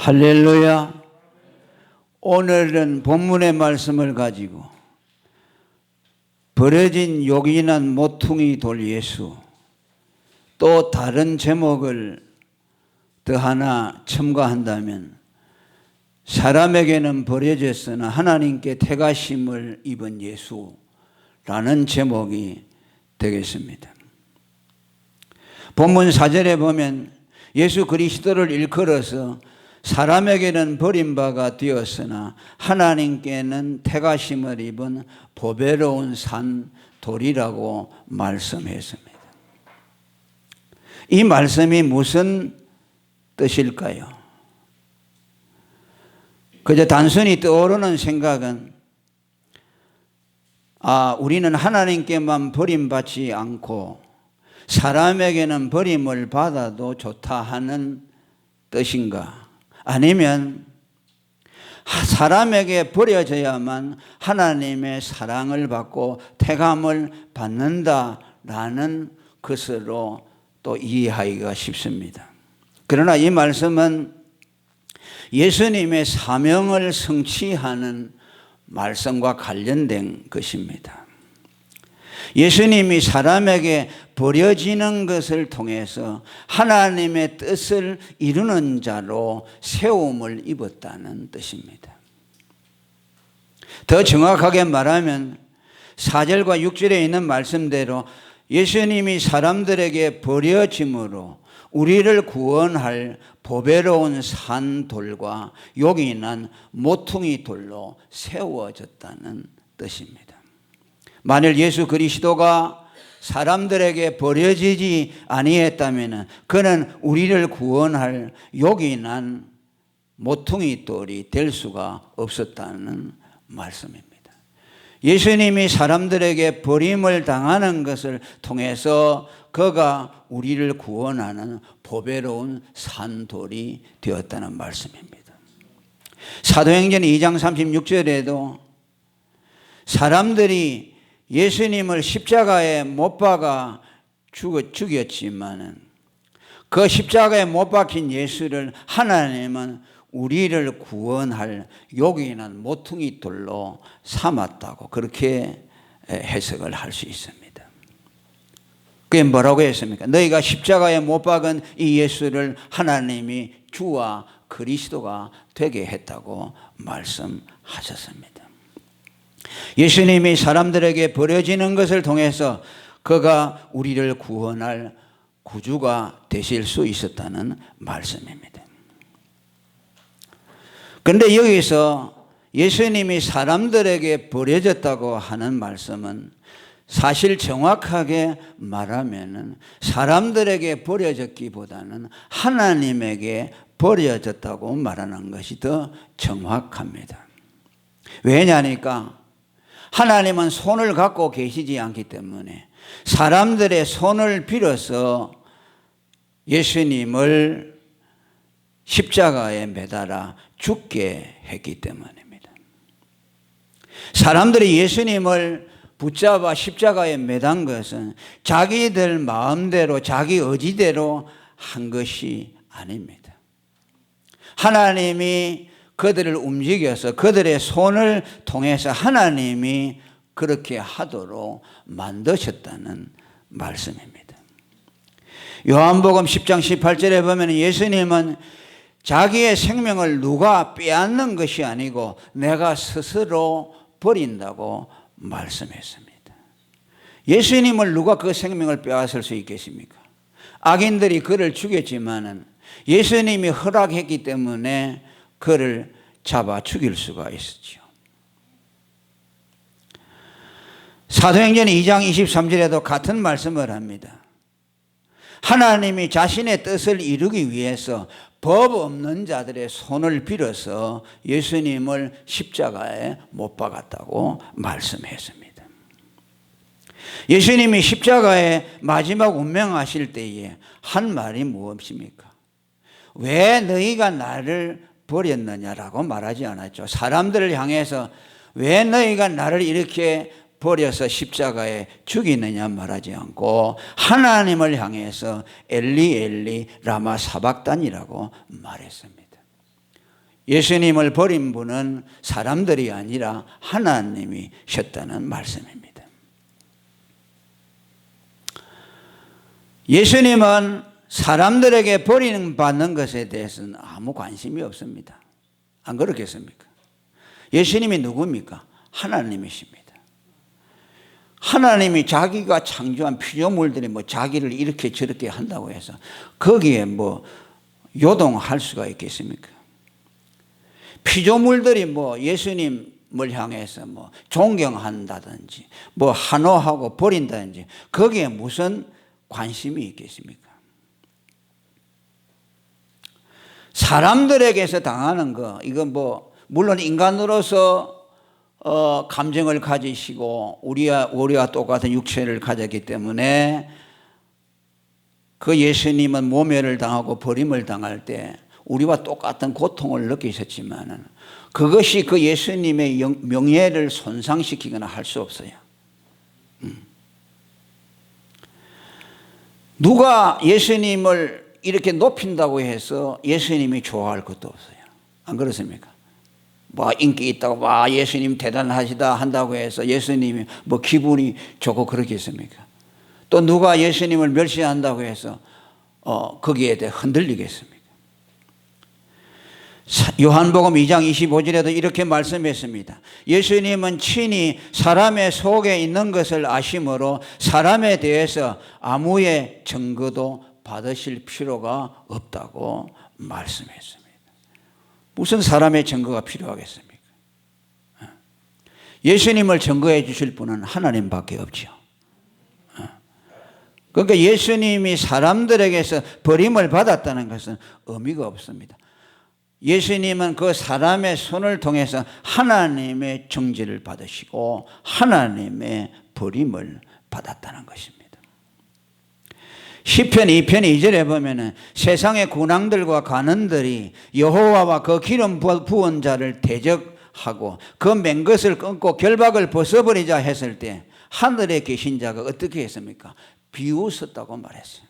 할렐루야. 오늘은 본문의 말씀을 가지고 버려진 요긴한 모퉁이 돌 예수, 또 다른 제목을 더 하나 첨가한다면 사람에게는 버려졌으나 하나님께 택하심을 입은 예수라는 제목이 되겠습니다. 본문 4절에 보면 예수 그리스도를 일컬어서 사람에게는 버림바가 되었으나 하나님께는 택하심을 입은 보배로운 산 돌이라고 말씀했습니다. 이 말씀이 무슨 뜻일까요? 그저 단순히 떠오르는 생각은 우리는 하나님께만 버림받지 않고 사람에게는 버림을 받아도 좋다 하는 뜻인가? 아니면 사람에게 버려져야만 하나님의 사랑을 받고 택함을 받는다라는 것으로 또 이해하기가 쉽습니다. 그러나 이 말씀은 예수님의 사명을 성취하는 말씀과 관련된 것입니다. 예수님이 사람에게 버려지는 것을 통해서 하나님의 뜻을 이루는 자로 세움을 입었다는 뜻입니다. 더 정확하게 말하면 4절과 6절에 있는 말씀대로 예수님이 사람들에게 버려짐으로 우리를 구원할 보배로운 산돌과 요긴한 모퉁이 돌로 세워졌다는 뜻입니다. 만일 예수 그리스도가 사람들에게 버려지지 아니했다면 그는 우리를 구원할 요긴한 모퉁이 돌이 될 수가 없었다는 말씀입니다. 예수님이 사람들에게 버림을 당하는 것을 통해서 그가 우리를 구원하는 보배로운 산돌이 되었다는 말씀입니다. 사도행전 2장 36절에도 사람들이 예수님을 십자가에 못 박아 죽였지만 그 십자가에 못 박힌 예수를 하나님은 우리를 구원할 요긴한 모퉁이 돌로 삼았다고 그렇게 해석을 할 수 있습니다. 그게 뭐라고 했습니까? 너희가 십자가에 못 박은 이 예수를 하나님이 주와 그리스도가 되게 했다고 말씀하셨습니다. 예수님이 사람들에게 버려지는 것을 통해서 그가 우리를 구원할 구주가 되실 수 있었다는 말씀입니다. 그런데 여기서 예수님이 사람들에게 버려졌다고 하는 말씀은 사실 정확하게 말하면 사람들에게 버려졌기보다는 하나님에게 버려졌다고 말하는 것이 더 정확합니다. 왜냐니까 하나님은 손을 갖고 계시지 않기 때문에 사람들의 손을 빌어서 예수님을 십자가에 매달아 죽게 했기 때문입니다. 사람들이 예수님을 붙잡아 십자가에 매단 것은 자기들 마음대로 자기 의지대로 한 것이 아닙니다. 하나님이 그들을 움직여서 그들의 손을 통해서 하나님이 그렇게 하도록 만드셨다는 말씀입니다. 요한복음 10장 18절에 보면 예수님은 자기의 생명을 누가 빼앗는 것이 아니고 내가 스스로 버린다고 말씀했습니다. 예수님을 누가 그 생명을 빼앗을 수 있겠습니까? 악인들이 그를 죽였지만은 예수님이 허락했기 때문에 그를 잡아 죽일 수가 있었죠. 사도행전 2장 23절에도 같은 말씀을 합니다. 하나님이 자신의 뜻을 이루기 위해서 법 없는 자들의 손을 빌어서 예수님을 십자가에 못 박았다고 말씀했습니다. 예수님이 십자가에 마지막 운명하실 때에 한 말이 무엇입니까? 왜 너희가 나를 버렸느냐라고 말하지 않았죠. 사람들을 향해서 왜 너희가 나를 이렇게 버려서 십자가에 죽이느냐 말하지 않고 하나님을 향해서 엘리 엘리 라마 사박단이라고 말했습니다. 예수님을 버린 분은 사람들이 아니라 하나님이셨다는 말씀입니다. 예수님은 사람들에게 버림받는 것에 대해서는 아무 관심이 없습니다. 안 그렇겠습니까? 예수님이 누굽니까? 하나님이십니다. 하나님이 자기가 창조한 피조물들이 뭐 자기를 이렇게 저렇게 한다고 해서 거기에 뭐 요동할 수가 있겠습니까? 피조물들이 뭐 예수님을 향해서 뭐 존경한다든지 뭐 환호하고 버린다든지 거기에 무슨 관심이 있겠습니까? 사람들에게서 당하는 거, 이건 뭐 물론 인간으로서 감정을 가지시고 우리와 똑같은 육체를 가졌기 때문에 그 예수님은 모멸을 당하고 버림을 당할 때 우리와 똑같은 고통을 느끼셨지만 그것이 그 예수님의 명예를 손상시키거나 할 수 없어요. 누가 예수님을 이렇게 높인다고 해서 예수님이 좋아할 것도 없어요. 안 그렇습니까? 뭐 인기 있다고 와 예수님 대단하시다 한다고 해서 예수님이 뭐 기분이 좋고 그러겠습니까? 또 누가 예수님을 멸시한다고 해서 거기에 대해 흔들리겠습니까? 요한복음 2장 25절에도 이렇게 말씀했습니다. 예수님은 친히 사람의 속에 있는 것을 아심으로 사람에 대해서 아무의 증거도 받으실 필요가 없다고 말씀했습니다. 무슨 사람의 증거가 필요하겠습니까? 예수님을 증거해 주실 분은 하나님밖에 없죠. 그러니까 예수님이 사람들에게서 버림을 받았다는 것은 의미가 없습니다. 예수님은 그 사람의 손을 통해서 하나님의 정죄를 받으시고 하나님의 버림을 받았다는 것입니다. 시편 2편 2절에 보면은 세상의 군왕들과 관원들이 여호와와 그 기름 부은 자를 대적하고 그 맨 것을 끊고 결박을 벗어버리자 했을 때 하늘에 계신 자가 어떻게 했습니까? 비웃었다고 말했어요.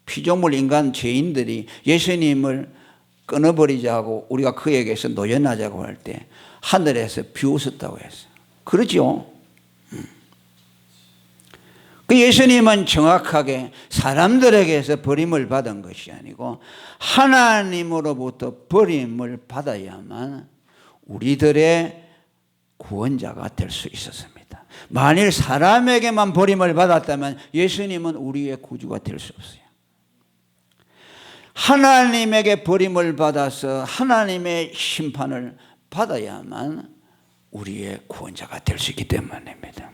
피조물 인간 죄인들이 예수님을 끊어버리자고 우리가 그에게서 노연하자고 할 때 하늘에서 비웃었다고 했어요. 그렇죠? 그 예수님은 정확하게 사람들에게서 버림을 받은 것이 아니고 하나님으로부터 버림을 받아야만 우리들의 구원자가 될 수 있었습니다. 만일 사람에게만 버림을 받았다면 예수님은 우리의 구주가 될 수 없어요. 하나님에게 버림을 받아서 하나님의 심판을 받아야만 우리의 구원자가 될 수 있기 때문입니다.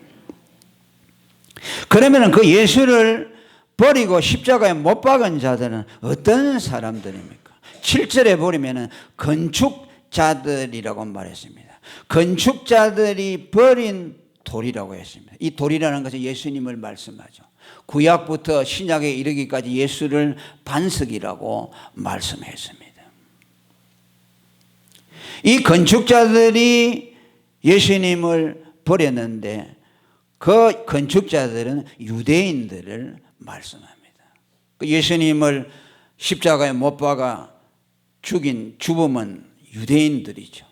그러면 그 예수를 버리고 십자가에 못 박은 자들은 어떤 사람들입니까? 7절에 보면 건축자들이라고 말했습니다. 건축자들이 버린 돌이라고 했습니다. 이 돌이라는 것은 예수님을 말씀하죠. 구약부터 신약에 이르기까지 예수를 반석이라고 말씀했습니다. 이 건축자들이 예수님을 버렸는데 그 건축자들은 유대인들을 말씀합니다. 예수님을 십자가에 못 박아 죽인 주범은 유대인들이죠.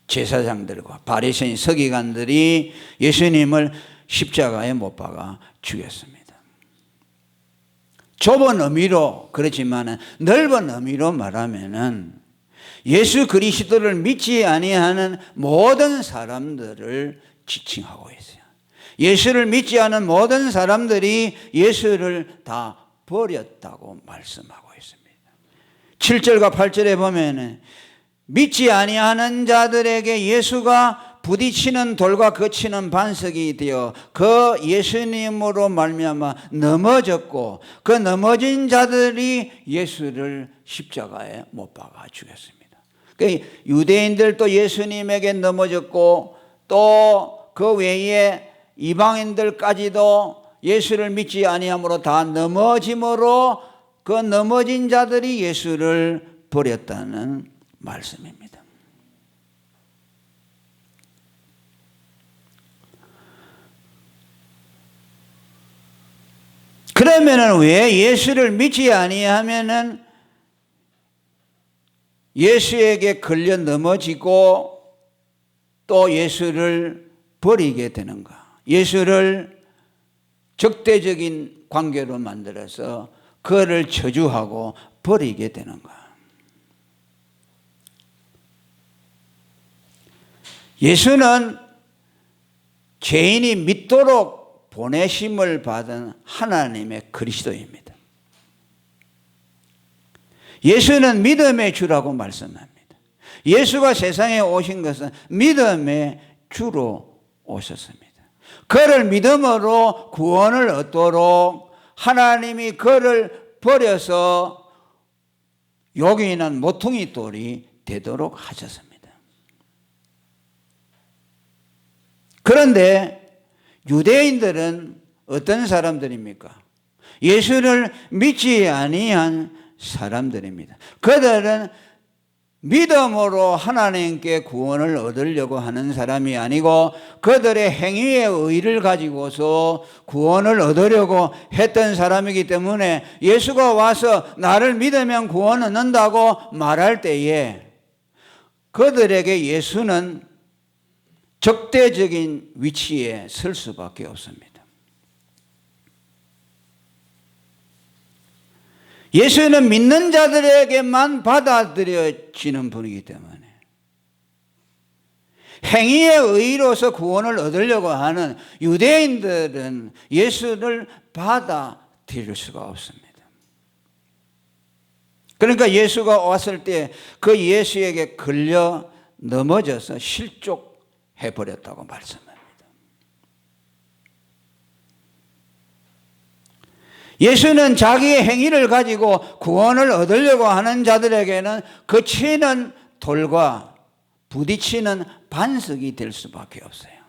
제사장들과 바리새인 서기관들이 예수님을 십자가에 못 박아 죽였습니다. 좁은 의미로 그렇지만 넓은 의미로 말하면은 예수 그리스도를 믿지 아니하는 모든 사람들을 지칭하고 있어요. 예수를 믿지 않은 모든 사람들이 예수를 다 버렸다고 말씀하고 있습니다. 7절과 8절에 보면 믿지 아니하는 자들에게 예수가 부딪히는 돌과 거치는 반석이 되어 그 예수님으로 말미암아 넘어졌고 그 넘어진 자들이 예수를 십자가에 못 박아 죽였습니다. 그러니까 유대인들도 예수님에게 넘어졌고 또 그 외에 이방인들까지도 예수를 믿지 아니함으로 다 넘어짐으로 그 넘어진 자들이 예수를 버렸다는 말씀입니다. 그러면은 왜 예수를 믿지 아니하면은 예수에게 걸려 넘어지고 또 예수를 버리게 되는가? 예수를 적대적인 관계로 만들어서 그를 저주하고 버리게 되는가? 예수는 죄인이 믿도록 보내심을 받은 하나님의 그리스도입니다. 예수는 믿음의 주라고 말씀합니다. 예수가 세상에 오신 것은 믿음의 주로 오셨습니다. 그를 믿음으로 구원을 얻도록 하나님이 그를 버려서 여기는 모퉁이 돌이 되도록 하셨습니다. 그런데 유대인들은 어떤 사람들입니까? 예수를 믿지 아니한 사람들입니다. 그들은 믿음으로 하나님께 구원을 얻으려고 하는 사람이 아니고 그들의 행위의 의의를 가지고서 구원을 얻으려고 했던 사람이기 때문에 예수가 와서 나를 믿으면 구원 얻는다고 말할 때에 그들에게 예수는 적대적인 위치에 설 수밖에 없습니다. 예수는 믿는 자들에게만 받아들여지는 분이기 때문에 행위의 의로서 구원을 얻으려고 하는 유대인들은 예수를 받아들일 수가 없습니다. 그러니까 예수가 왔을 때 그 예수에게 걸려 넘어져서 실족해버렸다고 말씀합니다. 예수는 자기의 행위를 가지고 구원을 얻으려고 하는 자들에게는 거치는 돌과 부딪히는 반석이 될 수밖에 없어요.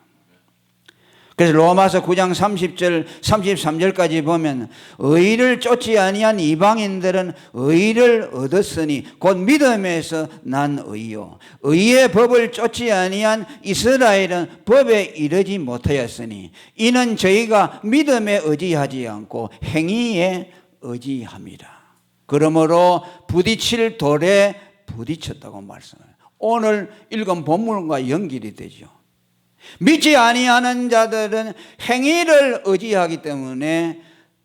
그래서 로마서 9장 30절 33절까지 보면 의를 쫓지 아니한 이방인들은 의를 얻었으니 곧 믿음에서 난 의요 의의 법을 쫓지 아니한 이스라엘은 법에 이르지 못하였으니 이는 저희가 믿음에 의지하지 않고 행위에 의지함이라. 그러므로 부딪힐 돌에 부딪혔다고 말씀해요. 오늘 읽은 본문과 연결이 되죠. 믿지 아니하는 자들은 행위를 의지하기 때문에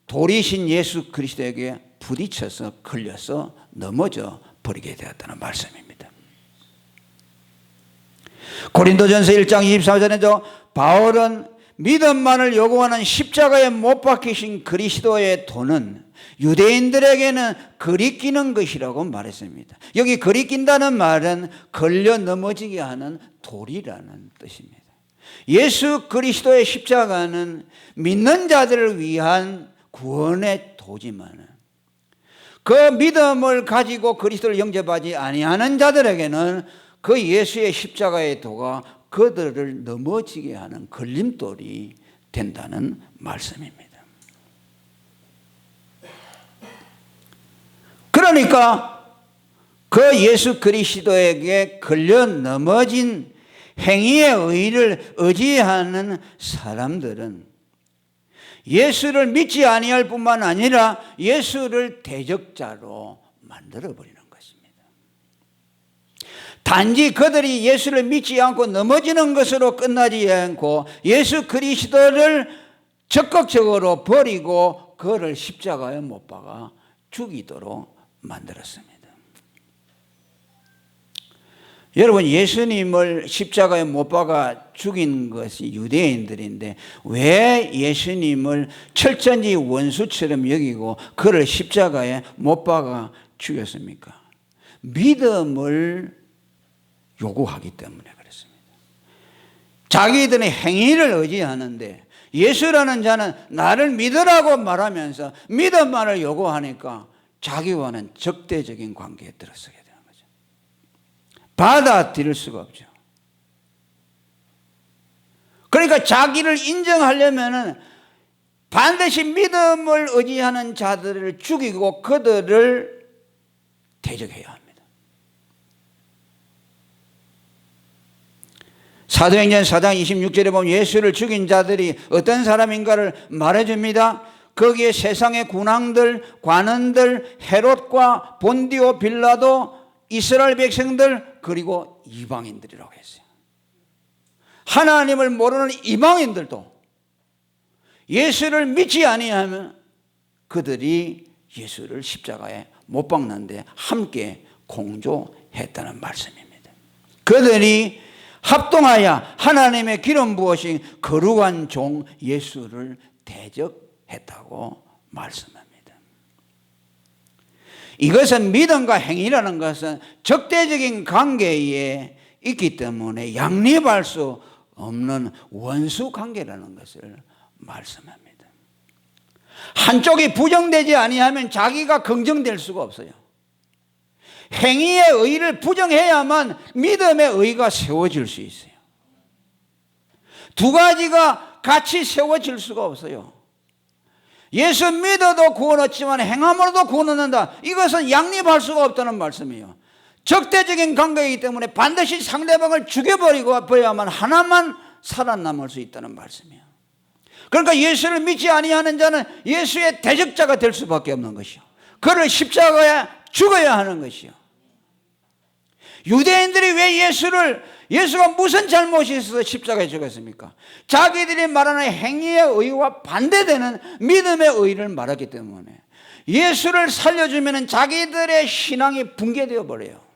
돌이신 예수 그리스도에게 부딪혀서 걸려서 넘어져 버리게 되었다는 말씀입니다. 고린도전서 1장 24절에도 바울은 믿음만을 요구하는 십자가에 못 박히신 그리스도의 도는 유대인들에게는 거리끼는 것이라고 말했습니다. 여기 거리낀다는 말은 걸려 넘어지게 하는 돌이라는 뜻입니다. 예수 그리스도의 십자가는 믿는 자들을 위한 구원의 도지만 그 믿음을 가지고 그리스도를 영접하지 아니하는 자들에게는 그 예수의 십자가의 도가 그들을 넘어지게 하는 걸림돌이 된다는 말씀입니다. 그러니까 그 예수 그리스도에게 걸려 넘어진 행위의 의의를 의지하는 사람들은 예수를 믿지 아니할 뿐만 아니라 예수를 대적자로 만들어버리는 것입니다. 단지 그들이 예수를 믿지 않고 넘어지는 것으로 끝나지 않고 예수 그리스도를 적극적으로 버리고 그를 십자가에 못 박아 죽이도록 만들었습니다. 여러분, 예수님을 십자가에 못 박아 죽인 것이 유대인들인데 왜 예수님을 철저히 원수처럼 여기고 그를 십자가에 못 박아 죽였습니까? 믿음을 요구하기 때문에 그렇습니다. 자기들의 행위를 의지하는데 예수라는 자는 나를 믿으라고 말하면서 믿음만을 요구하니까 자기와는 적대적인 관계에 들어서게 됩니다. 받아들일 수가 없죠. 그러니까 자기를 인정하려면 반드시 믿음을 의지하는 자들을 죽이고 그들을 대적해야 합니다. 사도행전 4장 26절에 보면 예수를 죽인 자들이 어떤 사람인가를 말해줍니다. 거기에 세상의 군왕들, 관원들, 헤롯과 본디오 빌라도 이스라엘 백성들 그리고 이방인들이라고 했어요. 하나님을 모르는 이방인들도 예수를 믿지 아니하면 그들이 예수를 십자가에 못 박는데 함께 공조했다는 말씀입니다. 그들이 합동하여 하나님의 기름 부으신 거룩한 종 예수를 대적했다고 말씀합니다. 이것은 믿음과 행위라는 것은 적대적인 관계에 있기 때문에 양립할 수 없는 원수 관계라는 것을 말씀합니다. 한쪽이 부정되지 아니하면 자기가 긍정될 수가 없어요. 행위의 의의를 부정해야만 믿음의 의의가 세워질 수 있어요. 두 가지가 같이 세워질 수가 없어요. 예수 믿어도 구원 얻지만 행함으로도 구원 얻는다. 이것은 양립할 수가 없다는 말씀이에요. 적대적인 관계이기 때문에 반드시 상대방을 죽여버리고 버려야만 하나만 살아남을 수 있다는 말씀이에요. 그러니까 예수를 믿지 아니하는 자는 예수의 대적자가 될 수밖에 없는 것이요, 그를 십자가에 죽어야 하는 것이요. 유대인들이 왜 예수가 무슨 잘못이 있어서 십자가에 죽었습니까? 자기들이 말하는 행위의 의와 반대되는 믿음의 의를 말하기 때문에 예수를 살려주면 자기들의 신앙이 붕괴되어 버려요.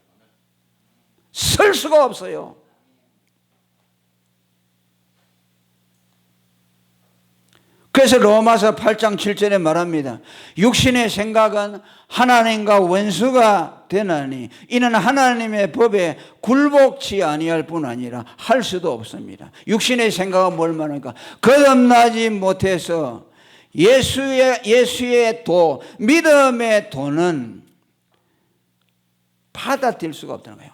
설 수가 없어요. 그래서 로마서 8장 7절에 말합니다. 육신의 생각은 하나님과 원수가 되나니 이는 하나님의 법에 굴복치 아니할 뿐 아니라 할 수도 없습니다. 육신의 생각은 뭘 말합니까? 거듭나지 못해서 예수의 도, 믿음의 도는 받아들일 수가 없다는 거예요.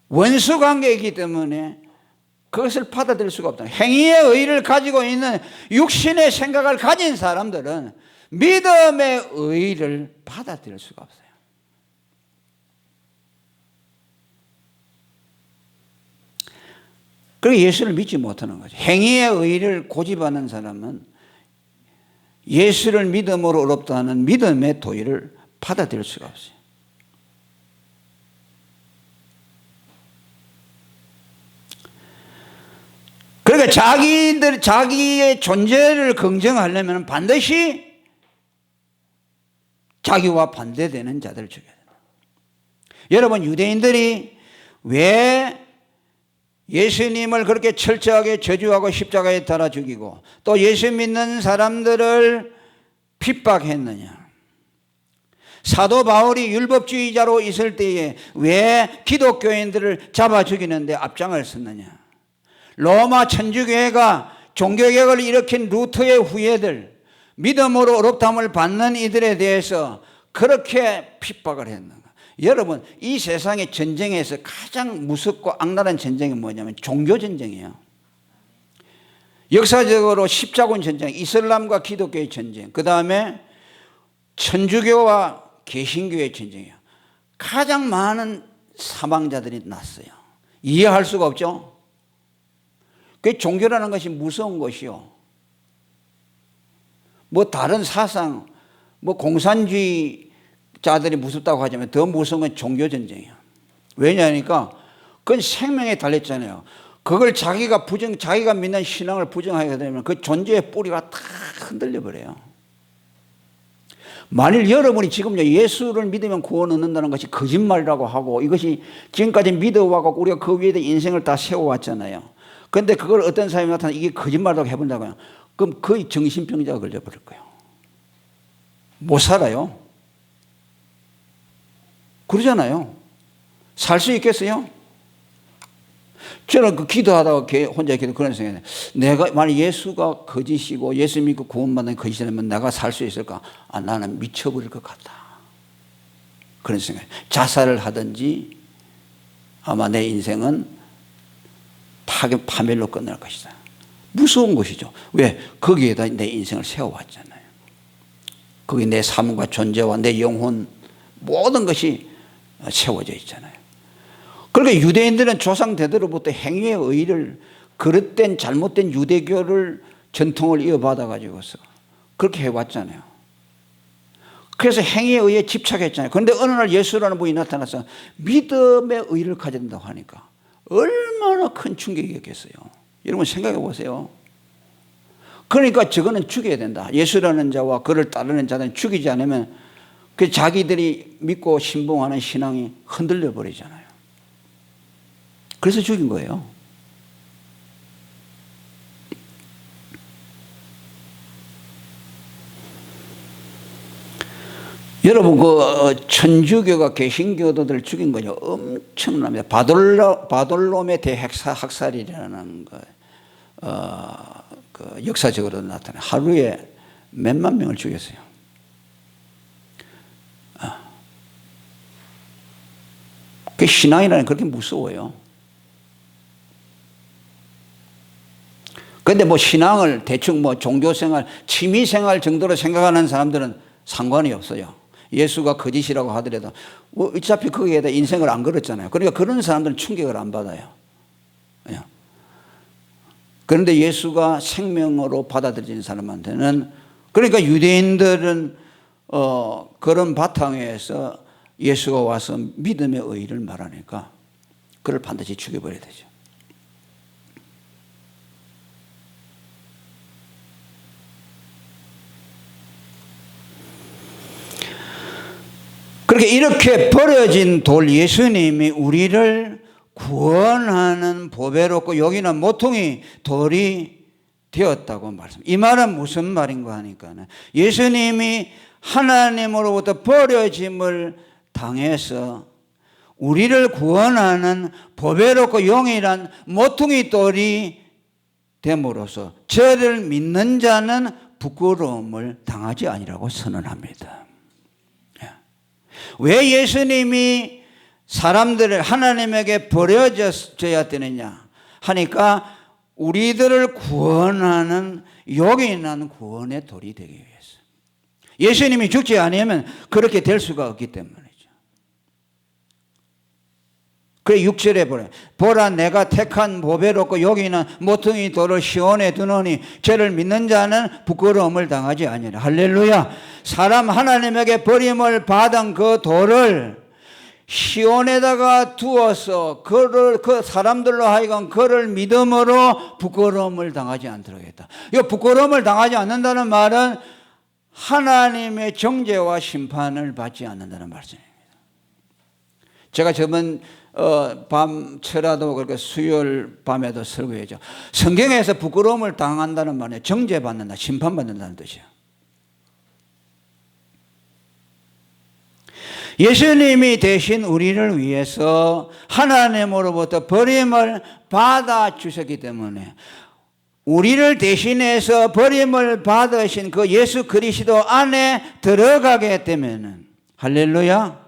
원수 관계이기 때문에 그것을 받아들일 수가 없다. 행위의 의의를 가지고 있는 육신의 생각을 가진 사람들은 믿음의 의의를 받아들일 수가 없어요. 그리고 예수를 믿지 못하는 거죠. 행위의 의의를 고집하는 사람은 예수를 믿음으로 어렵다 하는 믿음의 도의를 받아들일 수가 없어요. 그러니까 자기의 존재를 긍정하려면 반드시 자기와 반대되는 자들을 죽여야 된다. 여러분, 유대인들이 왜 예수님을 그렇게 철저하게 저주하고 십자가에 달아 죽이고 또 예수 믿는 사람들을 핍박했느냐? 사도 바울이 율법주의자로 있을 때에 왜 기독교인들을 잡아 죽이는데 앞장을 섰느냐? 로마 천주교회가 종교개혁을 일으킨 루터의 후예들, 믿음으로 어렵담을 받는 이들에 대해서 그렇게 핍박을 했는가? 여러분, 이 세상의 전쟁에서 가장 무섭고 악랄한 전쟁이 뭐냐면 종교전쟁이에요. 역사적으로 십자군 전쟁, 이슬람과 기독교의 전쟁, 그 다음에 천주교와 개신교의 전쟁이에요. 가장 많은 사망자들이 났어요. 이해할 수가 없죠? 그 종교라는 것이 무서운 것이요. 뭐 다른 사상, 뭐 공산주의자들이 무섭다고 하지만 더 무서운 건 종교전쟁이에요. 왜냐하니까 그건 생명에 달렸잖아요. 그걸 자기가 믿는 신앙을 부정하게 되면 그 존재의 뿌리가 다 흔들려 버려요. 만일 여러분이 지금 예수를 믿으면 구원 얻는다는 것이 거짓말이라고 하고 이것이 지금까지 믿어와서 우리가 그 위에 인생을 다 세워왔잖아요. 그런데 그걸 어떤 사람이 나타나서 이게 거짓말이라고 해본다고요. 그럼 거의 정신병자가 걸려버릴 거예요. 못 살아요. 그러잖아요. 살 수 있겠어요? 저는 기도하다가 혼자 그런 생각이 해요. 내가 만약 예수가 거짓이고 예수 믿고 구원받는 거짓이라면 내가 살 수 있을까? 나는 미쳐버릴 것 같다. 그런 생각이. 자살을 하든지 아마 내 인생은 파멸로 끝날 것이다. 무서운 것이죠. 왜? 거기에다 내 인생을 세워왔잖아요. 거기 내 삶과 존재와 내 영혼 모든 것이 세워져 있잖아요. 그러니까 유대인들은 조상 대대로부터 행위의 의의를 그릇된 잘못된 유대교를 전통을 이어받아 가지고서 그렇게 해왔잖아요. 그래서 행위에 의해 집착했잖아요. 그런데 어느 날 예수라는 분이 나타나서 믿음의 의를 가져야 된다고 하니까 얼마나 큰 충격이었겠어요. 여러분 생각해 보세요. 그러니까 저거는 죽여야 된다. 예수라는 자와 그를 따르는 자들은 죽이지 않으면 그 자기들이 믿고 신봉하는 신앙이 흔들려 버리잖아요. 그래서 죽인 거예요. 여러분 그 천주교가 개신교도들 죽인 거죠. 엄청납니다. 바돌롬의 대학살이라는 그 역사적으로 나타나 하루에 몇만 명을 죽였어요. 그 신앙이라는 그렇게 무서워요. 그런데 뭐 신앙을 대충 뭐 종교생활, 취미생활 정도로 생각하는 사람들은 상관이 없어요. 예수가 거짓이라고 하더라도 어차피 거기에다 인생을 안 걸었잖아요. 그러니까 그런 사람들은 충격을 안 받아요. 그런데 예수가 생명으로 받아들인 사람한테는, 그러니까 유대인들은 그런 바탕에서 예수가 와서 믿음의 의의를 말하니까 그를 반드시 죽여버려야 되죠. 그렇게 이렇게 버려진 돌, 예수님이 우리를 구원하는 보배롭고 여기는 모퉁이 돌이 되었다고 말씀합니다. 이 말은 무슨 말인가 하니까 예수님이 하나님으로부터 버려짐을 당해서 우리를 구원하는 보배롭고 용이란 모퉁이 돌이 됨으로써 저를 믿는 자는 부끄러움을 당하지 아니라고 선언합니다. 왜 예수님이 사람들을 하나님에게 버려져야 되느냐 하니까 우리들을 구원하는 용인한 구원의 돌이 되기 위해서. 예수님이 죽지 않으면 그렇게 될 수가 없기 때문이죠. 그래 6절에 보라 내가 택한 보배롭고 여기는 모퉁이 돌을 시온에 두노니 저를 믿는 자는 부끄러움을 당하지 아니하리라. 할렐루야. 사람 하나님에게 버림을 받은 그 돌을 시온에다가 두어서 그 사람들로 하여금 그를 믿음으로 부끄러움을 당하지 않도록 했다. 이 부끄러움을 당하지 않는다는 말은 하나님의 정죄와 심판을 받지 않는다는 말씀입니다. 제가 저번 밤철야도 그렇게 수요일 밤에도 설교했죠. 성경에서 부끄러움을 당한다는 말은 정죄받는다, 심판받는다는 뜻이에요. 예수님이 대신 우리를 위해서 하나님으로부터 버림을 받아 주셨기 때문에 우리를 대신해서 버림을 받으신 그 예수 그리스도 안에 들어가게 되면은, 할렐루야,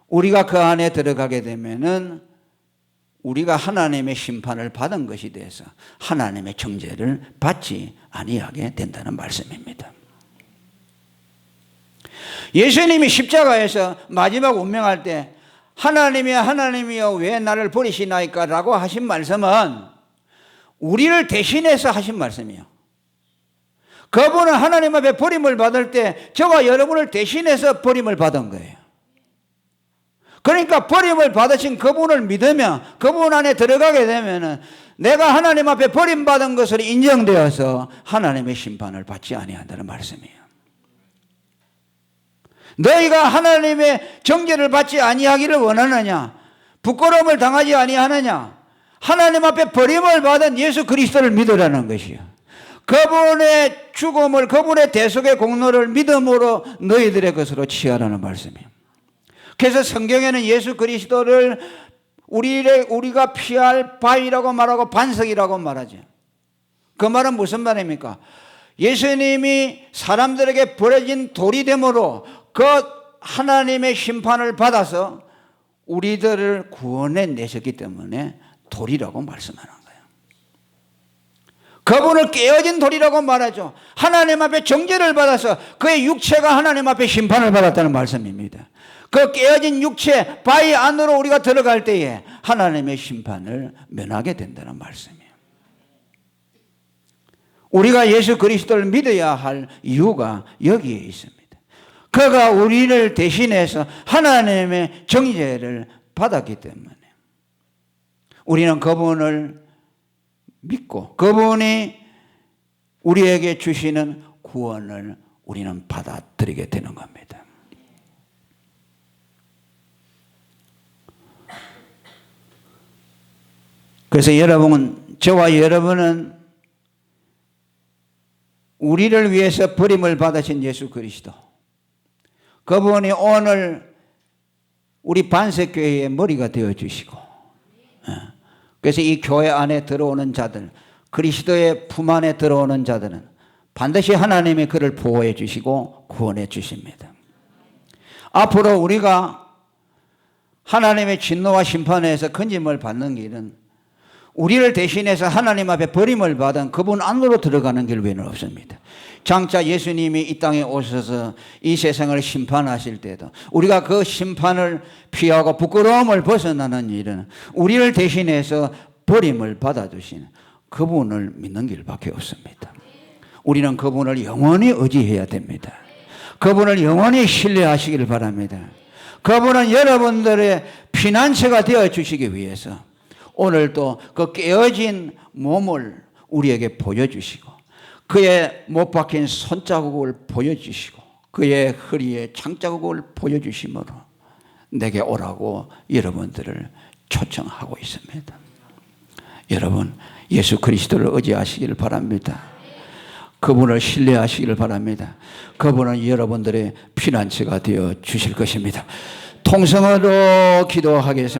우리가 그 안에 들어가게 되면은 우리가 하나님의 심판을 받은 것이 돼서 하나님의 정죄를 받지 아니하게 된다는 말씀입니다. 예수님이 십자가에서 마지막 운명할 때 하나님이여 왜 나를 버리시나이까 라고 하신 말씀은 우리를 대신해서 하신 말씀이에요. 그분은 하나님 앞에 버림을 받을 때 저와 여러분을 대신해서 버림을 받은 거예요. 그러니까 버림을 받으신 그분을 믿으면, 그분 안에 들어가게 되면 내가 하나님 앞에 버림받은 것을 인정되어서 하나님의 심판을 받지 아니한다는 말씀이에요. 너희가 하나님의 정죄를 받지 아니하기를 원하느냐? 부끄러움을 당하지 아니하느냐? 하나님 앞에 버림을 받은 예수 그리스도를 믿으라는 것이요. 그분의 죽음을, 그분의 대속의 공로를 믿음으로 너희들의 것으로 취하라는 말씀이에요. 그래서 성경에는 예수 그리스도를 우리가 피할 바위라고 말하고 반석이라고 말하죠. 그 말은 무슨 말입니까? 예수님이 사람들에게 버려진 돌이 되므로 그 하나님의 심판을 받아서 우리들을 구원해 내셨기 때문에 돌이라고 말씀하는 거예요. 그분을 깨어진 돌이라고 말하죠. 하나님 앞에 정죄를 받아서 그의 육체가 하나님 앞에 심판을 받았다는 말씀입니다. 그 깨어진 육체 바위 안으로 우리가 들어갈 때에 하나님의 심판을 면하게 된다는 말씀이에요. 우리가 예수 그리스도를 믿어야 할 이유가 여기에 있습니다. 그가 우리를 대신해서 하나님의 정죄를 받았기 때문에 우리는 그분을 믿고 그분이 우리에게 주시는 구원을 우리는 받아들이게 되는 겁니다. 그래서 저와 여러분은 우리를 위해서 버림을 받으신 예수 그리스도, 그분이 오늘 우리 반석교회의 머리가 되어주시고, 그래서 이 교회 안에 들어오는 자들, 그리스도의 품 안에 들어오는 자들은 반드시 하나님이 그를 보호해 주시고 구원해 주십니다. 앞으로 우리가 하나님의 진노와 심판에서 건짐을 받는 길은 우리를 대신해서 하나님 앞에 버림을 받은 그분 안으로 들어가는 길 외에는 없습니다. 장차 예수님이 이 땅에 오셔서 이 세상을 심판하실 때도 우리가 그 심판을 피하고 부끄러움을 벗어나는 일은 우리를 대신해서 버림을 받아주신 그분을 믿는 길밖에 없습니다. 우리는 그분을 영원히 의지해야 됩니다. 그분을 영원히 신뢰하시길 바랍니다. 그분은 여러분들의 피난처가 되어주시기 위해서 오늘도 그 깨어진 몸을 우리에게 보여주시고 그의 못 박힌 손자국을 보여주시고 그의 허리에 창자국을 보여주심으로 내게 오라고 여러분들을 초청하고 있습니다. 여러분, 예수 그리스도를 의지하시기를 바랍니다. 그분을 신뢰하시기를 바랍니다. 그분은 여러분들의 피난처가 되어 주실 것입니다. 통성으로 기도하겠습니다.